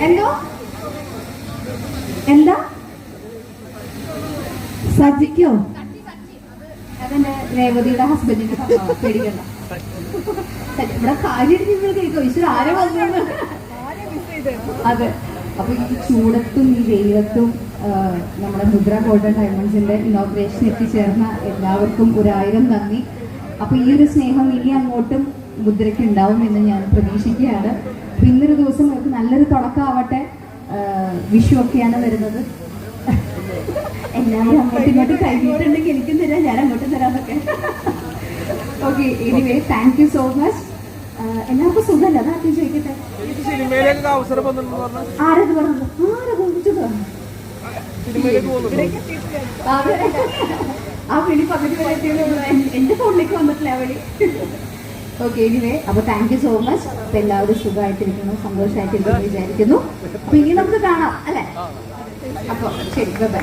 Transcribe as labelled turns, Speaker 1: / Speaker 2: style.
Speaker 1: എന്തോ എന്താ സജിക്കോ? അതെന്റെ രേവതിയുടെ ഹസ്ബൻഡിന്റെ പേടിക്കണ്ട. ഇവിടെ കാര്യം കേൾക്കോ ഈശ്വര ആരെ വന്നു. അതെ, അപ്പൊ ഈ ചൂടത്തും ഈ വെയിലത്തും നമ്മുടെ മുദ്ര ഗോൾഡൻ ഡയമണ്ട്സിന്റെ ഇനോഗ്രേഷൻ എത്തിച്ചേർന്ന എല്ലാവർക്കും 1000 നന്ദി. അപ്പൊ ഈ ഒരു സ്നേഹം ഇനി അങ്ങോട്ടും മുദ്രയ്ക്ക് ഉണ്ടാവും എന്ന് ഞാൻ പ്രതീക്ഷിക്കുകയാണ്. അപ്പൊ ഇന്നൊരു ദിവസം അവർക്ക് നല്ലൊരു തുടക്കമാവട്ടെ. വിഷു ഒക്കെയാണ് വരുന്നത്. എല്ലാവരും അങ്ങോട്ടും ഇങ്ങോട്ടും കഴിഞ്ഞിട്ടുണ്ടെങ്കിൽ എനിക്കും തരാം, ഞാൻ അങ്ങോട്ടും തരാന്നൊക്കെ. Okay, anyway thank you so much. എല്ലാവർക്കും സുഖമല്ല, അതാദ്യം ചോദിക്കട്ടെ. ആരത് പറഞ്ഞത്? ആ വിളി പകുതി വരെ എന്റെ ഫോണിലേക്ക് വന്നിട്ടില്ല ആ വിളി. ഓക്കെ, എനിവേ അപ്പൊ താങ്ക് യു സോ മച്ച്. അപ്പൊ എല്ലാവരും സുഖമായിട്ടിരിക്കുന്നു, സന്തോഷമായിട്ടിരിക്കുന്നു വിചാരിക്കുന്നു. അപ്പൊ ഇനി നമുക്ക് കാണാം അല്ലെ? അപ്പൊ ശരി, ബൈ.